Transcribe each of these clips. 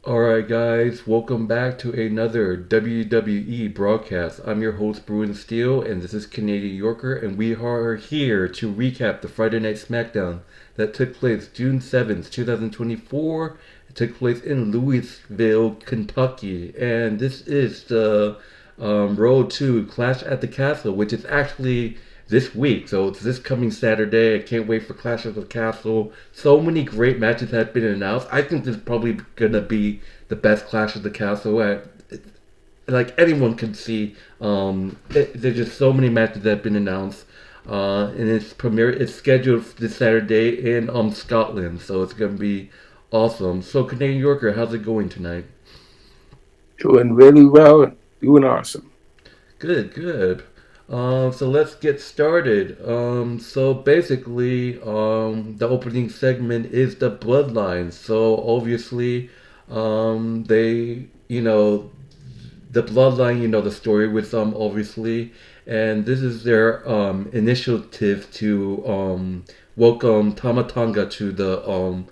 Alright, guys, welcome back to another WWE broadcast. I'm your host, Bruin Steele, and this is Canadian Yorker, and we are here to recap the Friday Night Smackdown that took place June 7th, 2024. It took place in Louisville, Kentucky, and this is the Road to Clash at the Castle, which is actually this week. So it's this coming Saturday. I can't wait for Clash of the Castle. So many great matches have been announced. I think this is probably gonna be the best Clash of the Castle. Like anyone can see, there's just so many matches that have been announced. And it's scheduled this Saturday in Scotland, so it's gonna be awesome. So Canadian Yorker, how's it going tonight? Doing really well, doing awesome. Good, good. So let's get started. So basically, the opening segment is the Bloodline. So obviously, the Bloodline, the story with them, obviously, and this is their initiative to welcome Tonga to the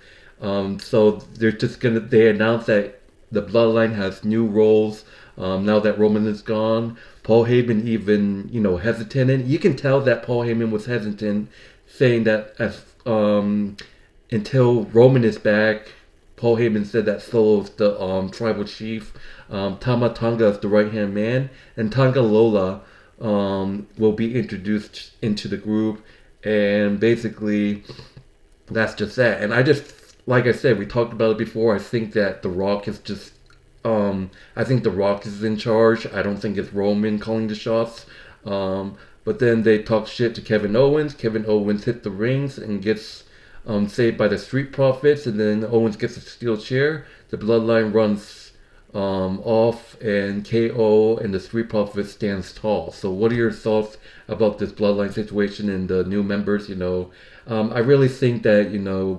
So they announced that the Bloodline has new roles now that Roman is gone. Paul Heyman even, hesitant. You can tell that Paul Heyman was hesitant, saying that as until Roman is back, Paul Heyman said that Solo's the tribal chief. Tama Tonga is the right hand man, and Tonga Lola will be introduced into the group. And basically, that's just that. And like I said, we talked about it before. I think that The Rock is just I think The Rock is in charge. I don't think it's Roman calling the shots. But then they talk shit to Kevin Owens. Kevin Owens hit the rings and gets saved by the Street Profits. And then Owens gets a steel chair. The Bloodline runs off and KO, and the Street Profits stands tall. So, what are your thoughts about this Bloodline situation and the new members? I really think that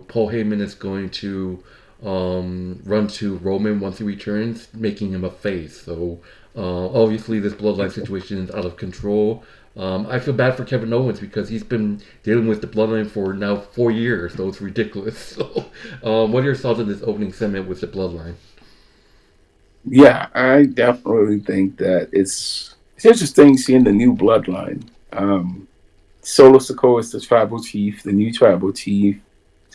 Paul Heyman is going to run to Roman once he returns, making him a face. So obviously, this bloodline situation is out of control. I feel bad for Kevin Owens because he's been dealing with the bloodline for now 4 years, so it's ridiculous. So, what are your thoughts on this opening segment with the bloodline? Yeah, I definitely think that it's interesting seeing the new bloodline. Solo Sikoa is the tribal chief, the new tribal chief.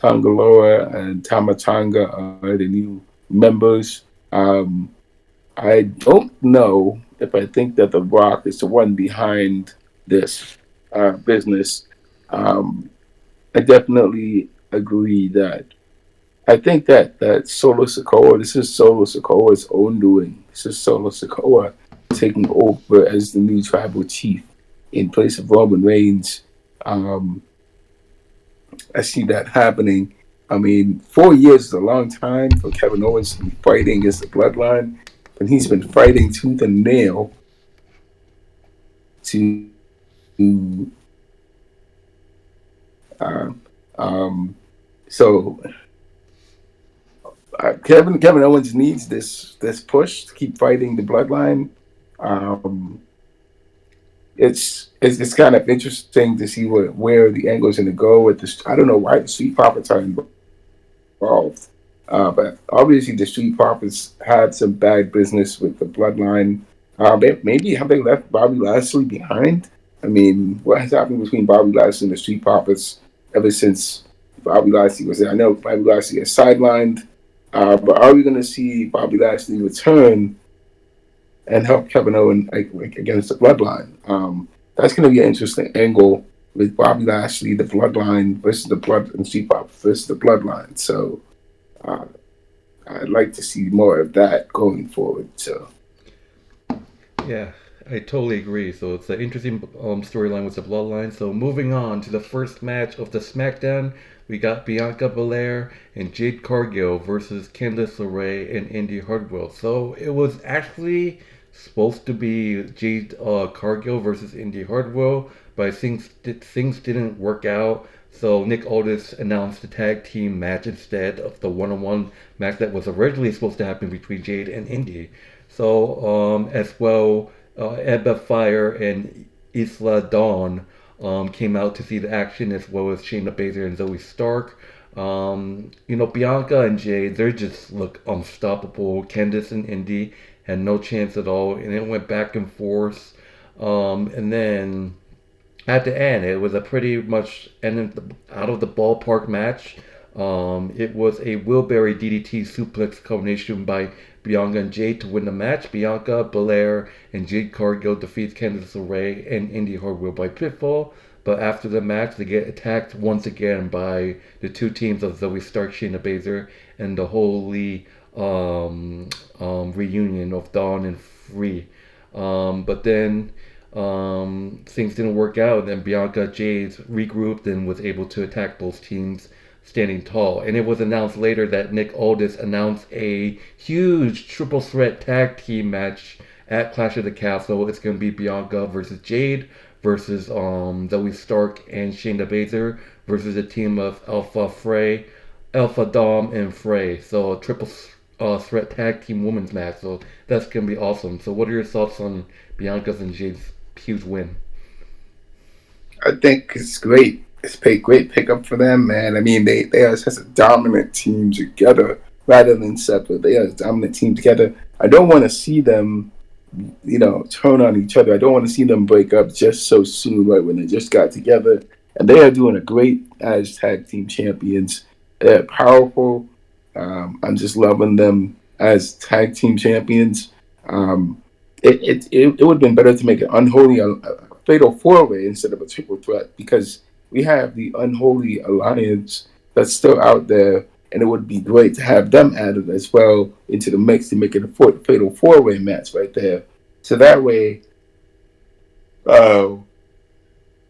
Tongaloa and Tamatanga are the new members. Um, I don't know if I think that The Rock is the one behind this business. Um, I definitely agree that I think that Solo Sikoa, this is Solo Sikoa's own doing. This is Solo Sikoa taking over as the new tribal chief in place of Roman Reigns. Um, I see that happening. I mean, 4 years is a long time for Kevin Owens to be fighting against the bloodline, but he's been fighting tooth and nail to uh, um, so Kevin Owens needs this push to keep fighting the bloodline. Um, it's kind of interesting to see where the angle is going to go with this. I don't know why the Street Profits are involved, but obviously the Street Profits had some bad business with the bloodline. Maybe have they left Bobby Lashley behind? I mean, what has happened between Bobby Lashley and the Street Profits ever since Bobby Lashley was there? I know Bobby Lashley is sidelined, but are we going to see Bobby Lashley return and help Kevin Owens against the Bloodline? That's going to be an interesting angle with Bobby Lashley, the Bloodline versus the Blood and Street Profits versus the Bloodline. So uh, I'd like to see more of that going forward. So Yeah, I totally agree. So it's an interesting storyline with the bloodline. So moving on to the first match of the SmackDown, we got Bianca Belair and Jade Cargill versus Candice LeRae and Indi Hartwell. So it was actually supposed to be Jade Cargill versus Indi Hartwell, but things didn't work out. So Nick Aldis announced the tag team match instead of the one-on-one match that was originally supposed to happen between Jade and Indi. So, as well, Ebba Fire and Isla Dawn came out to see the action, as well as Shayna Baszler and Zoe Stark. Bianca and Jade, they just look unstoppable. Candice and Indi had no chance at all, and it went back and forth. And then at the end, it was a pretty much out of the ballpark match. It was a wheelbarrow DDT suplex combination by Bianca and Jade to win the match. Bianca, Belair, and Jade Cargill defeats Candice LeRae and Indi Hartwell by pinfall. But after the match, they get attacked once again by the two teams of Zoe Stark, Shayna Baszler, and the holy reunion of Dawn and Free. But then things didn't work out, and then Bianca Jade regrouped and was able to attack both teams standing tall. And it was announced later that Nick Aldis announced a huge triple threat tag team match at Clash of the Castle. It's going to be Bianca versus Jade versus Zoe Stark and Shayna Baszler versus a team of Alpha Dom, and Frey. So a triple threat tag team women's match. So that's going to be awesome. So what are your thoughts on Bianca's and Jade's huge win? I think it's great. It's a great pickup for them, man. I mean, they are such a dominant team together rather than separate. They are a dominant team together. I don't want to see them, turn on each other. I don't want to see them break up just so soon, right when they just got together. And they are doing a great as tag team champions. They're powerful. I'm just loving them as tag team champions. It would have been better to make an unholy fatal four way instead of a triple threat because we have the unholy alliance that's still out there, and it would be great to have them added as well into the mix to make it a fatal four way match right there. So that way, uh,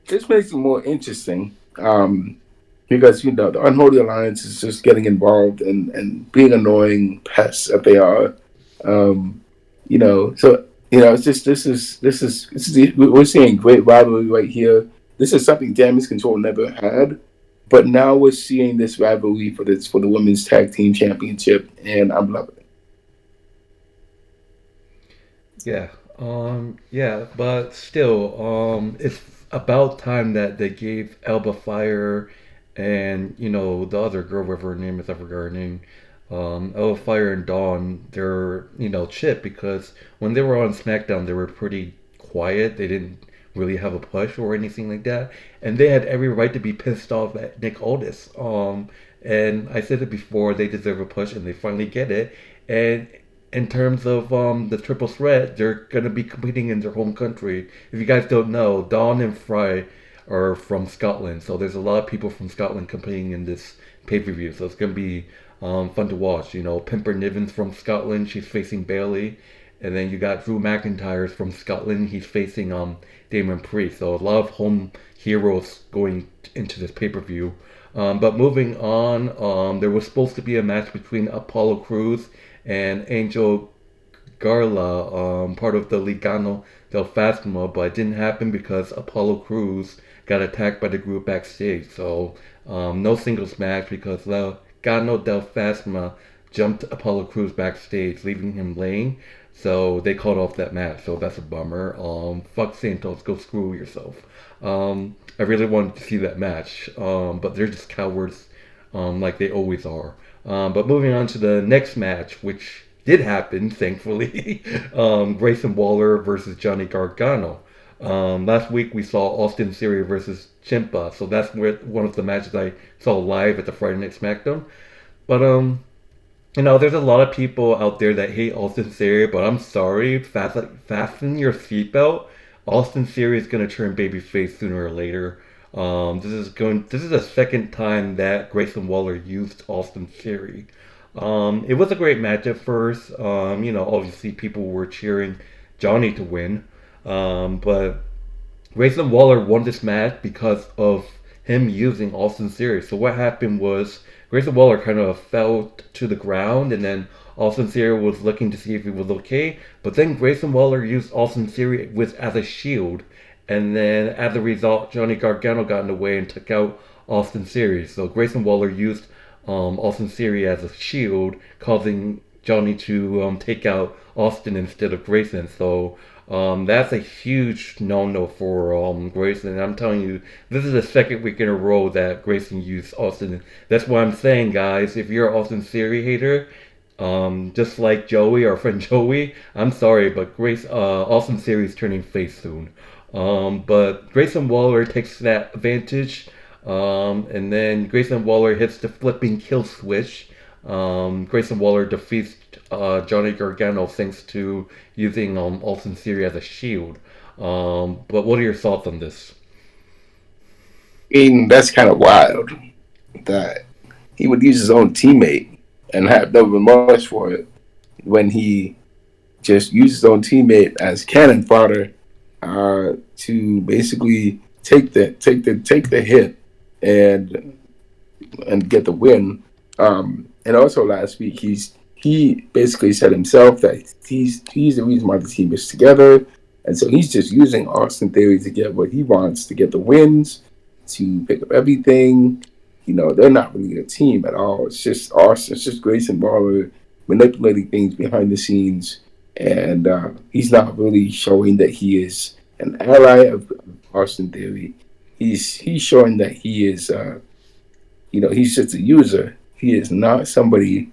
this makes it more interesting. Because the unholy alliance is just getting involved and being annoying pests that they are. Um, so it's just we're seeing great rivalry right here. This is something Damage Control never had, but now we're seeing this rivalry for the women's tag team championship, and I'm loving it. Yeah, but still, it's about time that they gave Elba Fire and the other girl, whatever her name is, I forgot her name. Elba Fire and Dawn, their chip because when they were on SmackDown, they were pretty quiet. They didn't really have a push or anything like that, and they had every right to be pissed off at Nick Aldis. And I said it before, they deserve a push, and they finally get it. And in terms of the triple threat, they're going to be competing in their home country. If you guys don't know, Dawn and Fry are from Scotland, so there's a lot of people from Scotland competing in this pay-per-view. So it's going to be fun to watch. Pimper Niven's from Scotland. She's facing Bayley. And then you got Drew McIntyre's from Scotland. He's facing Damian Priest. So a lot of home heroes going into this pay-per-view. But moving on, there was supposed to be a match between Apollo Crews and Angel Garla, part of the Legano del Fasma, but it didn't happen because Apollo Crews got attacked by the group backstage. So no singles match because Legano del Fasma jumped Apollo Crews backstage, leaving him laying. So they called off that match. So that's a bummer. Fuck Santos, go screw yourself. I really wanted to see that match, but they're just cowards, like they always are. But moving on to the next match, which did happen, thankfully. Grayson Waller versus Johnny Gargano. Last week we saw Austin Theory versus Ciampa, so that's one of the matches I saw live at the Friday Night SmackDown. But there's a lot of people out there that hate Austin Theory, but I'm sorry, fasten your seatbelt. Austin Theory is gonna turn babyface sooner or later. This is the second time that Grayson Waller used Austin Theory. It was a great match at first. Obviously people were cheering Johnny to win. But Grayson Waller won this match because of him using Austin Theory. So what happened was Grayson Waller kind of fell to the ground, and then Austin Theory was looking to see if he was okay. But then Grayson Waller used Austin Theory as a shield, and then as a result, Johnny Gargano got in the way and took out Austin Theory. So Grayson Waller used Austin Theory as a shield, causing Johnny to take out Austin instead of Grayson. So That's a huge no-no for Grayson. I'm telling you, this is the second week in a row that Grayson used Austin. That's why I'm saying, guys, if you're an Austin Theory hater, just like Joey, our friend Joey, I'm sorry, but Austin Theory is turning face soon. But Grayson Waller takes that advantage, and then Grayson Waller hits the flipping kill switch. Grayson Waller defeats Johnny Gargano thanks to using Austin Theory as a shield. But what are your thoughts on this? I mean, that's kind of wild that he would use his own teammate and have no remorse for it when he just used his own teammate as cannon fodder to basically take the hit and get the win. And also last week he basically said himself that he's the reason why the team is together, and so he's just using Austin Theory to get what he wants, to get the wins, to pick up everything. They're not really a team at all. It's just Austin. It's just Grayson Waller manipulating things behind the scenes, and he's not really showing that he is an ally of Austin Theory. He's showing that he is, he's just a user. He is not somebody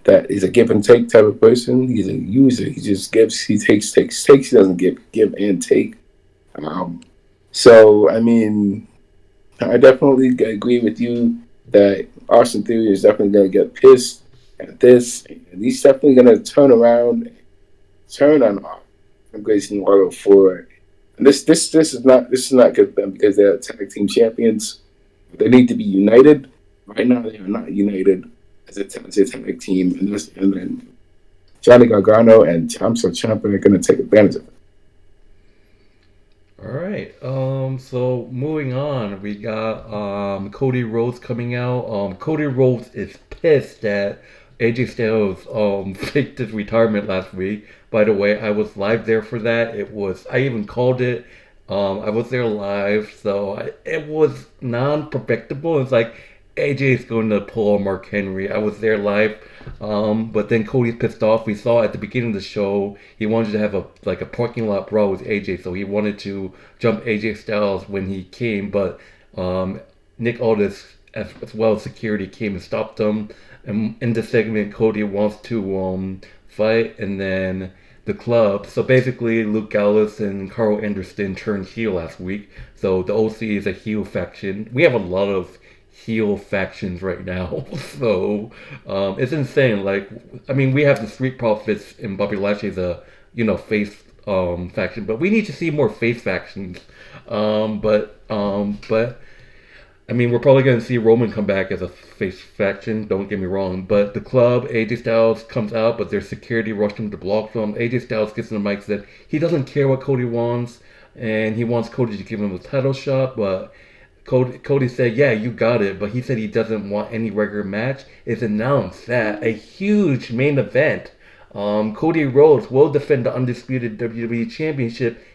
that is a give and take type of person. He's a user. He just gives. He takes. He doesn't give and take. Um, so I mean, I definitely agree with you that Austin Theory is definitely going to get pissed at this, and he's definitely going to turn on Grayson Waller for. And this is not good for them because they're tag team champions. They need to be united. Right now, they are not united as a tag team, and then Johnny Gargano and Tommaso Ciampa are going to take advantage of it. All right. So moving on, we got Cody Rhodes coming out. Cody Rhodes is pissed that AJ Styles faked his retirement last week. By the way, I was live there for that. I even called it. I was there live, so it was non-predictable. It's like AJ is going to pull Mark Henry. I was there live, but then Cody's pissed off. We saw at the beginning of the show he wanted to have a parking lot brawl with AJ, so he wanted to jump AJ Styles when he came, but Nick Aldis as well as security came and stopped him. And in the segment, Cody wants to fight, and then the club. So basically, Luke Gallows and Carl Anderson turned heel last week. So the OC is a heel faction. We have a lot of heel factions right now. So it's insane. Like, I mean, we have the Street Profits and Bobby Lashley's face faction, but we need to see more face factions. But I mean, we're probably going to see Roman come back as a face faction, don't get me wrong. But the club, AJ Styles comes out, but there's security rushing to block them. AJ Styles gets in the mic, said he doesn't care what Cody wants, and he wants Cody to give him a title shot, but Cody said, yeah, you got it, but he said he doesn't want any regular match. It's announced that a huge main event, Cody Rhodes will defend the undisputed WWE Championship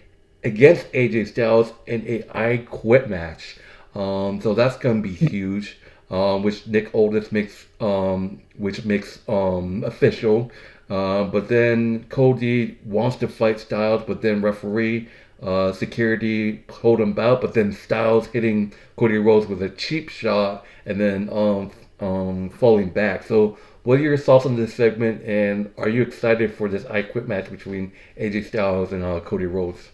against AJ Styles in a I Quit match. So that's gonna be huge, which Nick Aldis makes official. But then Cody wants to fight Styles, but then referee security hold him out. But then Styles hitting Cody Rhodes with a cheap shot, and then falling back. So what are your thoughts on this segment, and are you excited for this I Quit match between AJ Styles and Cody Rhodes?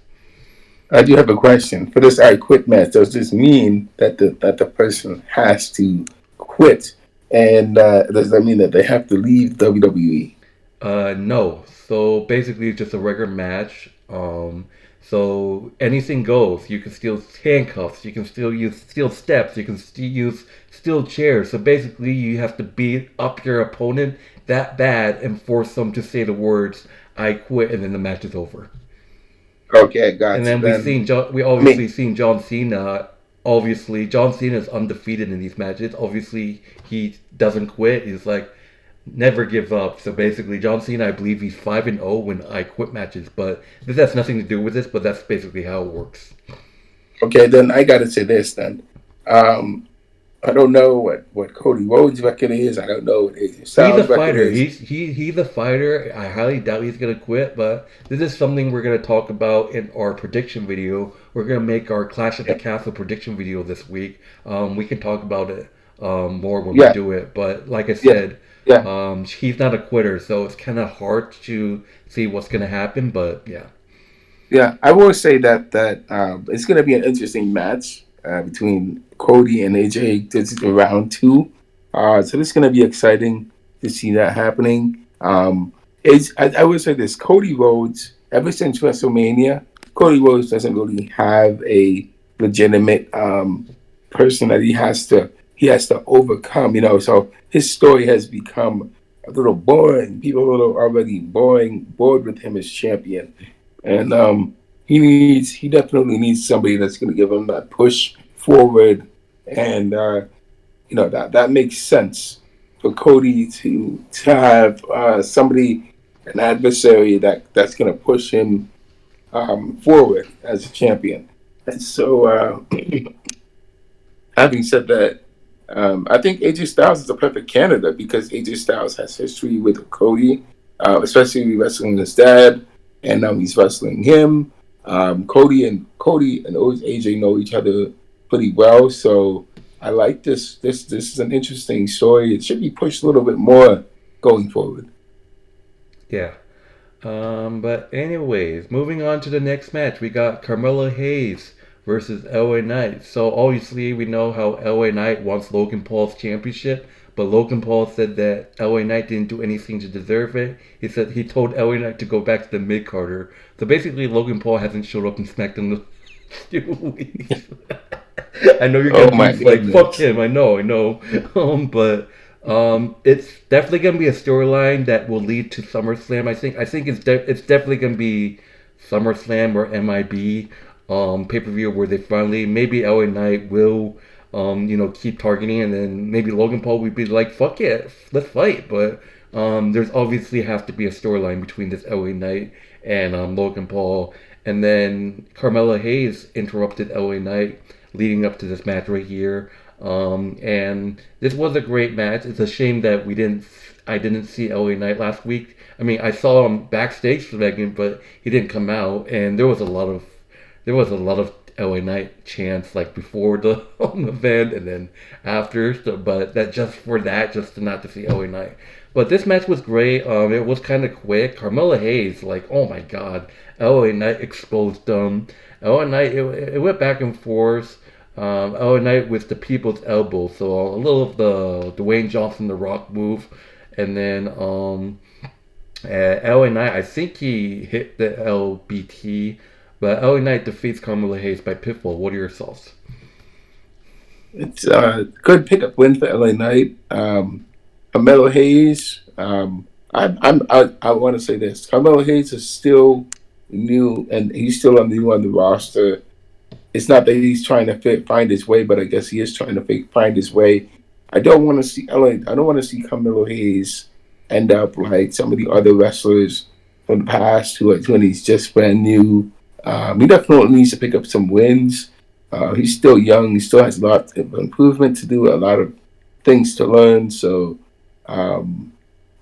I do have a question for this I Quit match. Does this mean that the person has to quit, and does that mean that they have to leave WWE? No. So basically, it's just a regular match. So anything goes. You can steal handcuffs. You can still use steel steps. You can still use steel chairs. So basically, you have to beat up your opponent that bad and force them to say the words "I quit," and then the match is over. Okay, And gotcha. then Then We I mean, obviously seen John Cena. Obviously, John Cena is undefeated in these matches. Obviously, he doesn't quit. He's like never give up. So basically, John Cena, I believe he's 5-0 when I quit matches. But this has nothing to do with this. But that's basically how it works. okay, then I gotta say this then. Um, I don't know what Cody Rhodes' record is. I don't know what AJ He's a Styles' record fighter. is. He's a fighter. I highly doubt he's gonna quit, but this is something we're gonna talk about in our prediction video. We're gonna make our Clash at the Yeah, Castle prediction video this week. We can talk about it more when we yeah, do it. But like I yeah, said, yeah. he's not a quitter, so it's kind of hard to see what's gonna happen. But yeah, Yeah, I will say that it's going to be an interesting match between Cody and AJ. This is round two, so it's going to be exciting to see that happening. I would say this: Cody Rhodes, ever since WrestleMania, Cody Rhodes doesn't really have a legitimate person that he has to overcome. So his story has become a little boring. People are already bored with him as champion. And he definitely needs somebody that's going to give him that push forward, and that makes sense for Cody to have somebody, an adversary that's going to push him forward as a champion. And so, having said that, I think AJ Styles is a perfect candidate because AJ Styles has history with Cody, especially wrestling his dad, and now he's wrestling him. Cody and always AJ know each other pretty well, so I like this. This is an interesting story. It should be pushed a little bit more going forward. yeah. But anyways, moving on to the next match, we got Carmelo Hayes versus LA Knight. So obviously we know how LA Knight wants Logan Paul's championship, but Logan Paul said that LA Knight didn't do anything to deserve it. He said he told LA Knight to go back to the mid Carter. So basically Logan Paul hasn't showed up in SmackDown in 2 weeks. I know you're Oh gonna be my like, fuck goodness! him. I know. But it's definitely gonna be a storyline that will lead to SummerSlam. I think it's definitely gonna be SummerSlam or MIB pay per view where they finally maybe LA Knight will keep targeting, and then maybe Logan Paul would be like, fuck it, let's fight. But there's obviously have to be a storyline between this LA Knight and Logan Paul, and then Carmelo Hayes interrupted LA Knight leading up to this match right here. And this was a great match. It's a shame that I didn't see LA Knight last week. I mean, I saw him backstage for Megan, but he didn't come out, and there was a lot of LA Knight chants like before the event and then after. So, but that just for that, just to not to see LA Knight. But this match was great. It was kind of quick. Carmelo Hayes, like, oh my god, LA Knight exposed them. LA Knight, it went back and forth. LA Knight with the people's elbow, so a little of the Dwayne Johnson, the Rock move, and then LA Knight, I think he hit the LBT, but LA Knight defeats Carmelo Hayes by pinfall. What are your thoughts? It's a good pickup win for LA Knight. Carmelo Hayes. I want to say this. Carmelo Hayes is still new, and he's still new on the roster. It's not that he's trying to find his way, but I guess he is trying to find his way. I don't want to see LA. I don't want to see Carmelo Hayes end up like some of the other wrestlers from the past when he's just brand new. He definitely needs to pick up some wins. He's still young. He still has a lot of improvement to do, a lot of things to learn. So um,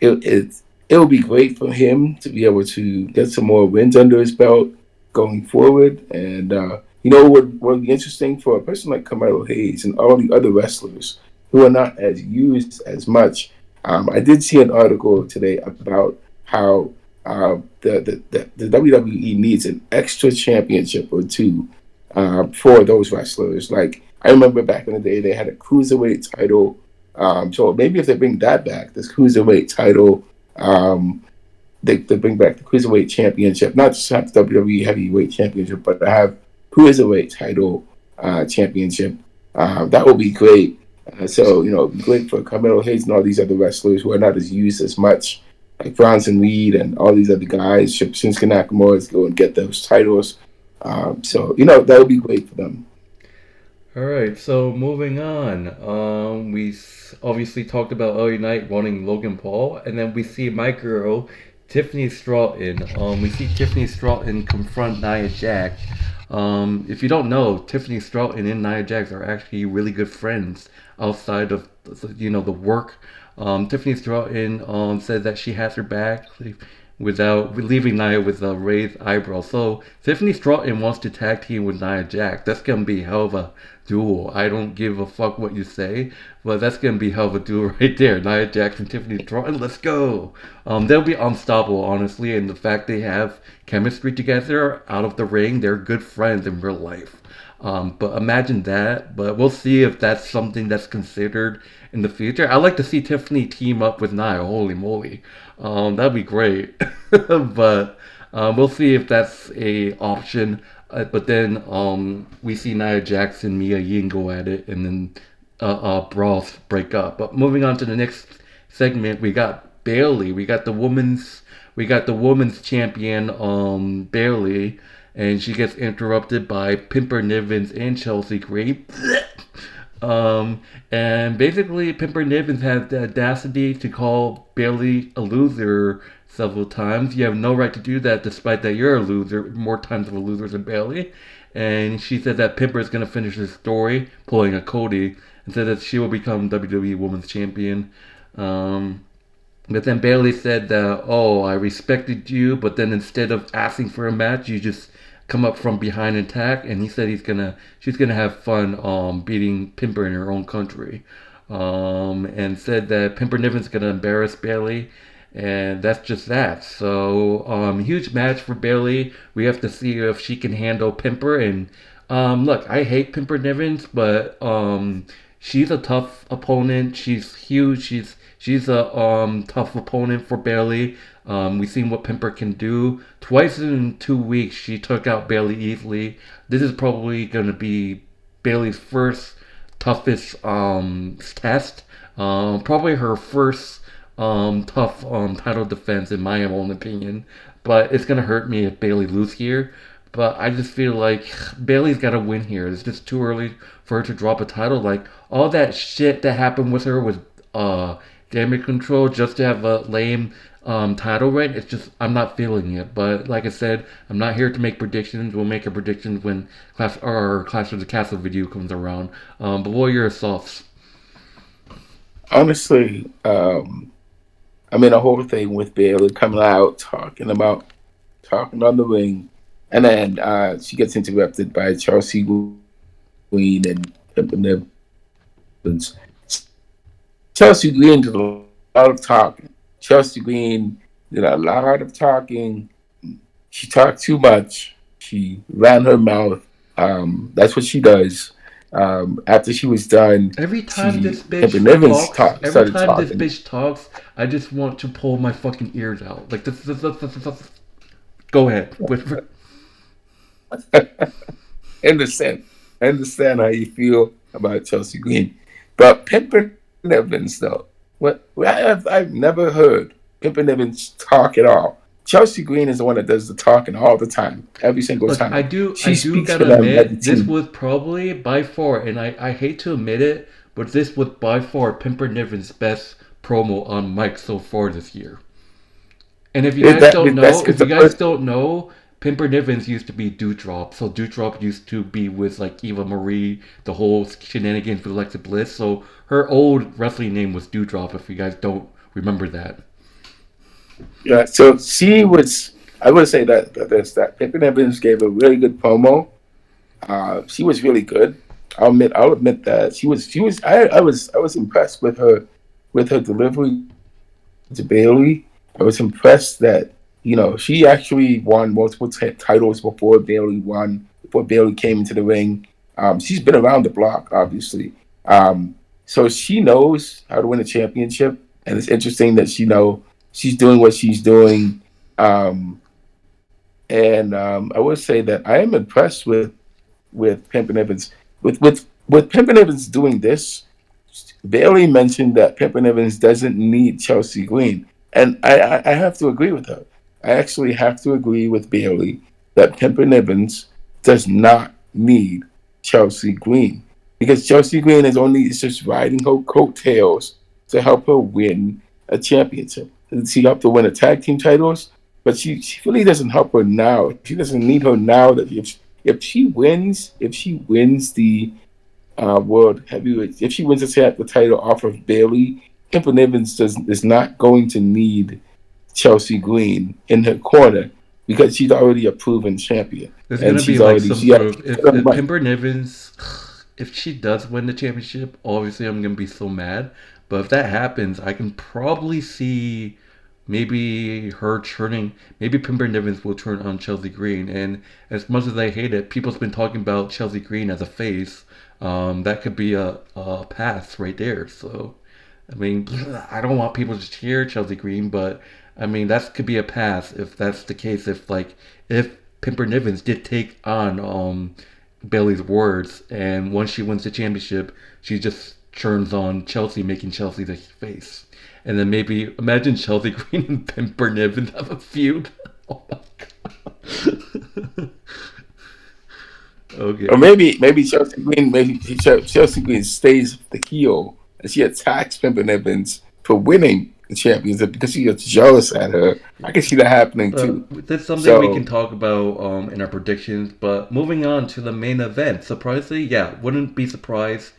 it'll be great for him to be able to get some more wins under his belt going forward. And what would be interesting for a person like Carmelo Hayes and all the other wrestlers who are not as used as much. I did see an article today about how the WWE needs an extra championship or two for those wrestlers. Like I remember back in the day, they had a cruiserweight title. So maybe if they bring that back, this cruiserweight title, um, they bring back the cruiserweight championship, not just have the WWE heavyweight championship, but to have cruiserweight title championship. That would be great. It'd be great for Carmelo Hayes and all these other wrestlers who are not as used as much, like Bronson Reed and all these other guys. Shinsuke Nakamura is go and get those titles. That would be great for them. All right, so moving on. Obviously talked about LA Knight wanting Logan Paul, and then we see my girl, Tiffany Stratton. We see Tiffany Stratton confront Nia Jax. If you don't know, Tiffany Stratton and Nia Jax are actually really good friends outside of the work. Tiffany Stratton said that she has her back without leaving Nia with a raised eyebrow. So Tiffany Stratton wants to tag team with Nia Jax. That's gonna be hell of a duel. I don't give a fuck what you say, but that's gonna be hell of a duel right there. Nia Jax and Tiffany Stratton, let's go. They'll be unstoppable, honestly, and the fact they have chemistry together out of the ring, they're good friends in real life. But imagine that. But we'll see if that's something that's considered in the future. I'd like to see Tiffany team up with Nia. Holy moly, that'd be great. But we'll see if that's a option. But then we see Nia Jackson, Mia Ying go at it, and then brawls break up. But moving on to the next segment, we got Bayley. We got the women's champion, Bayley, and she gets interrupted by Pimper Nivens and Chelsea Gray. And basically, Pimper Nivens has the audacity to call Bayley a loser several times. You have no right to do that, despite that you're a loser, more times of a loser than Bayley. And she said that Pimper is going to finish the story, pulling a Cody, and said that she will become WWE Women's Champion. But then Bayley said that, oh, I respected you, but then instead of asking for a match, you just come up from behind and attack. And he said she's gonna have fun beating Pimper in her own country. And said that Pimper Niven's gonna embarrass Bayley, and that's just that. So huge match for Bayley. We have to see if she can handle Pimper. And look, I hate Pimper Nivens, but she's a tough opponent. She's huge. She's a tough opponent for Bayley. We've seen what Pimper can do. Twice in 2 weeks, she took out Bayley easily. This is probably going to be Bayley's first toughest test. Probably her first tough title defense, in my own opinion. But it's going to hurt me if Bayley loses here. But I just feel like Bayley's got to win here. It's just too early for her to drop a title. Like, all that shit that happened with her was damage control just to have a lame title reign. It's just, I'm not feeling it. But like I said, I'm not here to make predictions. We'll make our predictions when Clash of the Castle video comes around. But what are your thoughts? Honestly, I mean, the whole thing with Bayley coming out talking on the ring, and then she gets interrupted by Chelsea Green and Pimpin Evans. Chelsea Green did a lot of talking. Chelsea Green did a lot of talking. She talked too much. She ran her mouth. That's what she does. After she was done, Every time this Pimpin bitch Evans talks, every started time this talking. bitch talks, I just want to pull my fucking ears out. Like go ahead. understand, understand how you feel about Chelsea Green, but Pimpin Evans though, I've never heard Pimpin Evans talk at all. Chelsea Green is the one that does the talking all the time, every single Look, I time. do I She do speaks for gotta them as a admit, this team. was probably by far, and I hate to admit it, but this was by far Pimper Niven's best promo on mic so far this year. And if you guys don't That's know, because if the you guys person. don't know, Pimper Nivens used to be Dewdrop. So Dewdrop used to be with like Eva Marie, the whole shenanigans with Alexa Bliss. So her old wrestling name was Dewdrop. If you guys don't remember that. Yeah, so she was. I would say that Pimpin Evans gave a really good promo. She was really good. I'll admit that she was. I was impressed with her delivery to Bayley. I was impressed that she actually won multiple titles before Bayley came into the ring. She's been around the block, obviously. So she knows how to win a championship, and it's interesting that she's doing what she's doing. Um, and I would say that I am impressed with Pimpin Evans. With Pimpin Evans doing this, Bailey mentioned that Pimpin Evans doesn't need Chelsea Green, and I have to agree with her. I actually have to agree with Bailey that Pimpin Evans does not need Chelsea Green, because Chelsea Green is just riding her coattails to help her win a championship. She helped her win a tag team titles, but she really doesn't help her now. She doesn't need her now that if she wins the world heavyweight, if she wins the title off of Bayley, Pimpin Evans is not going to need Chelsea Green in her corner because she's already a proven champion, There's and gonna be she's like already some she sort has of if money. Pimper Nivens, if she does win the championship, obviously I'm gonna be so mad. But if that happens, I can probably see maybe her turning. Maybe Pimper Nivens will turn on Chelsea Green. And as much as I hate it, people's been talking about Chelsea Green as a face. That could be a pass right there. So I mean, I don't want people to cheer Chelsea Green, but I mean that could be a pass if that's the case. If Pimper Nivens did take on Bayley's words, and once she wins the championship, she just turns on Chelsea, making Chelsea the face. And then maybe imagine Chelsea Green and Pimper Nivens have a feud. Oh my god. Or Okay. maybe Chelsea Green stays the heel and she attacks Pimpin Evans for winning the championship because she gets jealous at her. I can see that happening too. That's something we can So talk about in our predictions. But moving on to the main event, surprisingly, yeah, wouldn't be surprised.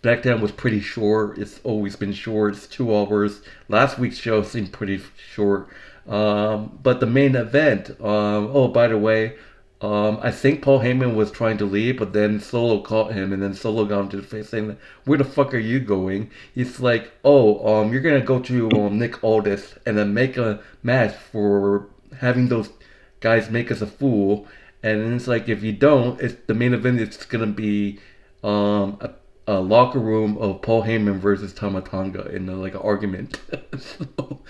SmackDown was pretty short. It's always been short. It's 2 hours. Last week's show seemed pretty short. But the main event. Oh, by the way, I think Paul Heyman was trying to leave, but then Solo caught him, and then Solo got him to the face, saying, "Where the fuck are you going?" He's like, "Oh, you're gonna go to Nick Aldis and then make a match for having those guys make us a fool." And it's like, if you don't, it's the main event. It's gonna be a locker room of Paul Heyman versus Tama Tonga in like an argument. So,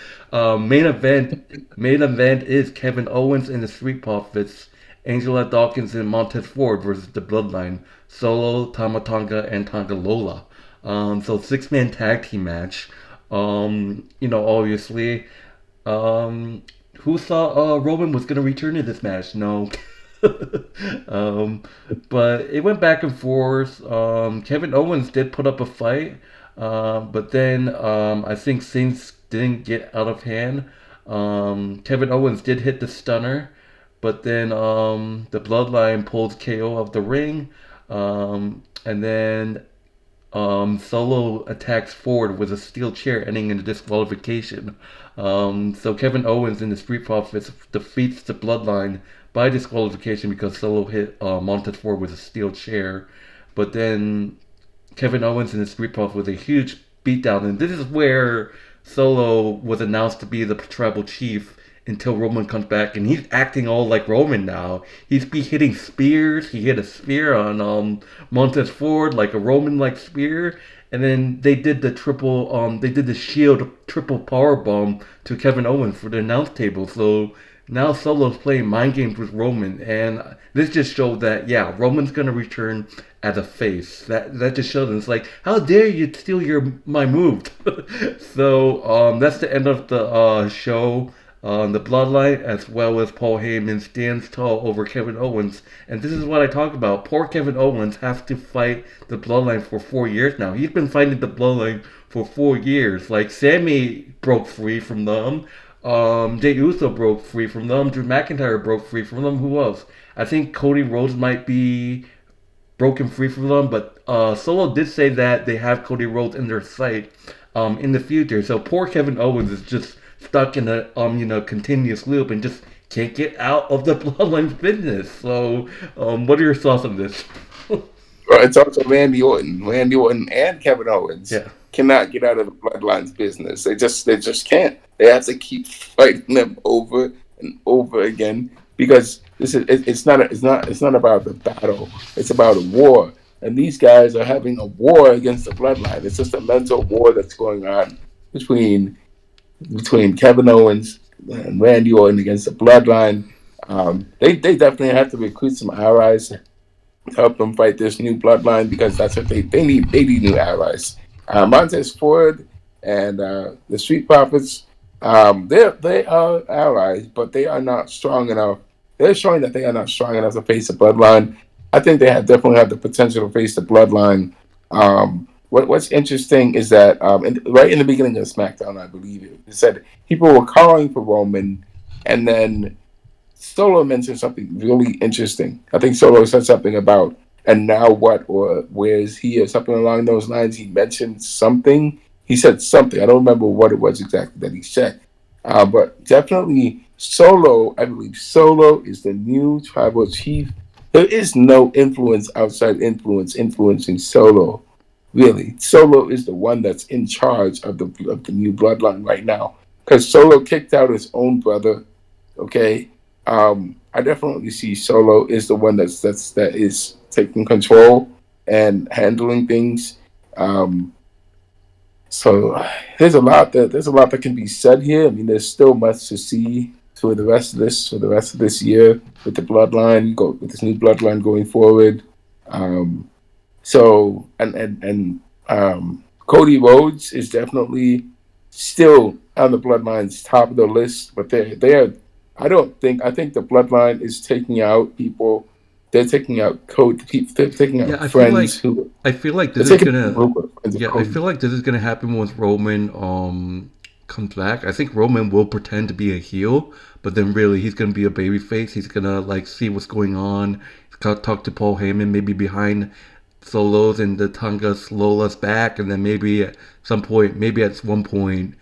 main event is Kevin Owens and the Street Profits, Angelo Dawkins and Montez Ford versus the Bloodline, Solo, Tama Tonga, and Tonga Lola. So 6-man tag team match. Obviously, who thought Roman was gonna return to this match? No. um, but it went back and forth. Kevin Owens did put up a fight, but then I think things didn't get out of hand. Kevin Owens did hit the stunner, but then the Bloodline pulls KO of the ring, and then Solo attacks Ford with a steel chair, ending in a disqualification. So Kevin Owens in the Street Profits defeats the Bloodline by disqualification because Solo hit Montez Ford with a steel chair. But then Kevin Owens in the Street Profits with a huge beatdown, and this is where Solo was announced to be the tribal chief until Roman comes back, and he's acting all like Roman now. He's be hitting spears. He hit a spear on Montez Ford, like a Roman like spear, and then they did the Shield triple power bomb to Kevin Owens for the announce table. So now Solo's playing mind games with Roman, and this just showed that yeah, Roman's gonna return as a face. That just shows them it's like, how dare you steal my move? So that's the end of the show. The Bloodline, as well as Paul Heyman, stands tall over Kevin Owens. And this is what I talk about. Poor Kevin Owens has to fight the Bloodline for 4 years now. He's been fighting the Bloodline for 4 years. Like, Sami broke free from them. Jey Uso broke free from them. Drew McIntyre broke free from them. Who else? I think Cody Rhodes might be broken free from them, but Solo did say that they have Cody Rhodes in their sight in the future. So poor Kevin Owens is just stuck in a continuous loop and just can't get out of the Bloodline business. So what are your thoughts on this? it's also Randy Orton. Randy Orton and Kevin Owens Yeah. cannot get out of the Bloodline's business. They just can't. They have to keep fighting them over and over again because it's not about the battle. It's about a war. And these guys are having a war against the Bloodline. It's just a mental war that's going on between Kevin Owens and Randy Orton against the Bloodline. They definitely have to recruit some allies, help them fight this new Bloodline because that's what they need. They need new allies. Montez Ford and the Street Profits, they are allies, but they are not strong enough. They're showing that they are not strong enough to face the Bloodline. I think they definitely have the potential to face the Bloodline. What's interesting is that right in the beginning of SmackDown, I believe it said people were calling for Roman, and then Solo mentioned something really interesting. I think Solo said something about and now what or where is he or something along those lines. He mentioned something. He said something. I don't remember what it was exactly that he said. But definitely Solo, I believe Solo is the new tribal chief. There is no influence outside influence influencing Solo. Really, Solo is the one that's in charge of the new bloodline right now. Because Solo kicked out his own brother. Okay, I definitely see Solo is the one that is taking control and handling things. Um, so there's a lot that can be said here. I mean, there's still much to see for the rest of this year with the bloodline go with this new bloodline going forward. Um, so Cody Rhodes is definitely still on the bloodline's top of the list, but they're I think the bloodline is taking out people. They're taking out Cody. They're taking Yeah, out friends who I feel like they're this is taking people gonna who are friends of yeah, I Cody. feel like this is gonna happen once Roman comes back. I think Roman will pretend to be a heel, but then really he's gonna be a babyface. He's gonna like see what's going on. He's gonna talk to Paul Heyman maybe behind Solos and the Tonga's Lola's back, and then maybe at some point, maybe at one point,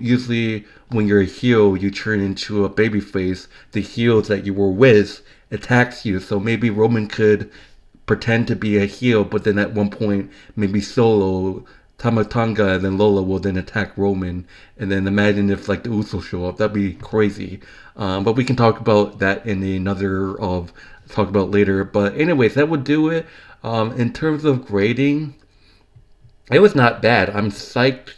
usually when you're a heel, you turn into a babyface. The heels that you were with attacks you, so maybe Roman could pretend to be a heel, but then at one point, maybe Solo, Tamatanga, and then Lola will then attack Roman. And then imagine if like the Usos show up. That'd be crazy. But we can talk about that in another of talk about later. But anyways, that would do it. In terms of grading, it was not bad. I'm psyched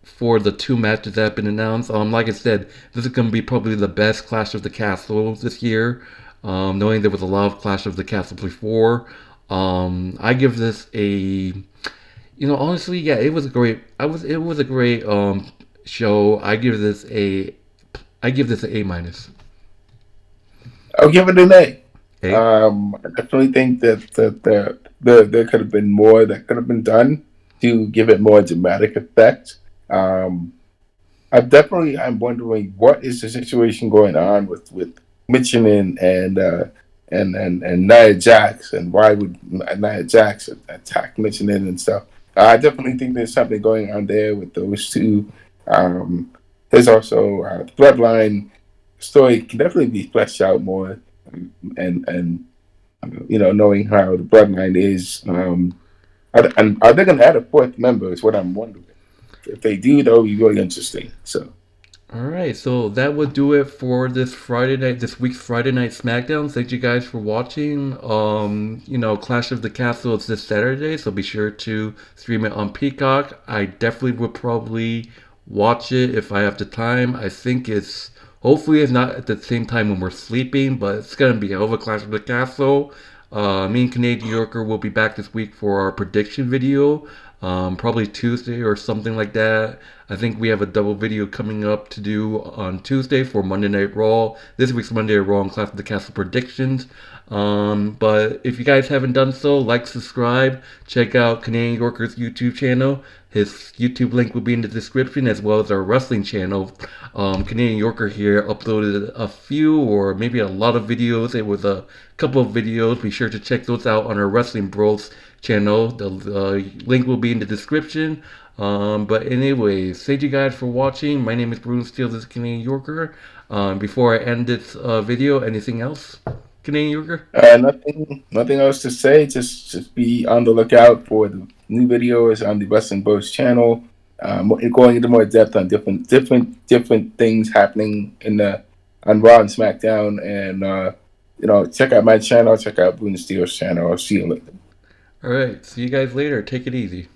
for the two matches that have been announced. Like I said, this is going to be probably the best Clash of the Castle this year. Knowing there was a lot of Clash of the Castle before, I give this a, honestly, yeah, it was a great. It was a great show. I give this an A minus. I'll give it an A. A. I definitely think there could have been more that could have been done to give it more dramatic effect. Um, I'm wondering what is the situation going on with Michelin and Nia Jax, and why would Nia Jax attack Michelin and stuff? I definitely think there's something going on there with those two. Um, there's also the Bloodline story can definitely be fleshed out more, and knowing how the Bloodline is. And are they going to add a fourth member? Is what I'm wondering. If they do, that would be really interesting. So. All right, so that would do it for this week's Friday night SmackDown. Thank you guys for watching. Clash of the Castle is this Saturday, so be sure to stream it on Peacock. I definitely would probably watch it if I have the time. I think hopefully it's not at the same time when we're sleeping, but it's gonna be a hell of a Clash of the Castle. Me and Canadian Yorker will be back this week for our prediction video. Probably Tuesday or something like that. I think we have a double video coming up to do on Tuesday for Monday Night Raw. This week's Monday Night Raw and Clash of the Castle predictions. But if you guys haven't done so, like, subscribe, check out Canadian Yorker's YouTube channel. His YouTube link will be in the description, as well as our wrestling channel. Canadian Yorker here uploaded a few or maybe a lot of videos. It was a couple of videos. Be sure to check those out on our Wrestling Bros channel. The link will be in the description. But anyways, thank you guys for watching. My name is Bruno Steele, this is Canadian Yorker. Before I end this video, anything else, Canadian Yorker? Nothing else to say. Just be on the lookout for the new videos on the Wrestling Bros channel. Going into more depth on different things happening on Raw and SmackDown, and check out my channel. Check out Bruno Steele's channel. I'll see you later. Alright, see you guys later. Take it easy.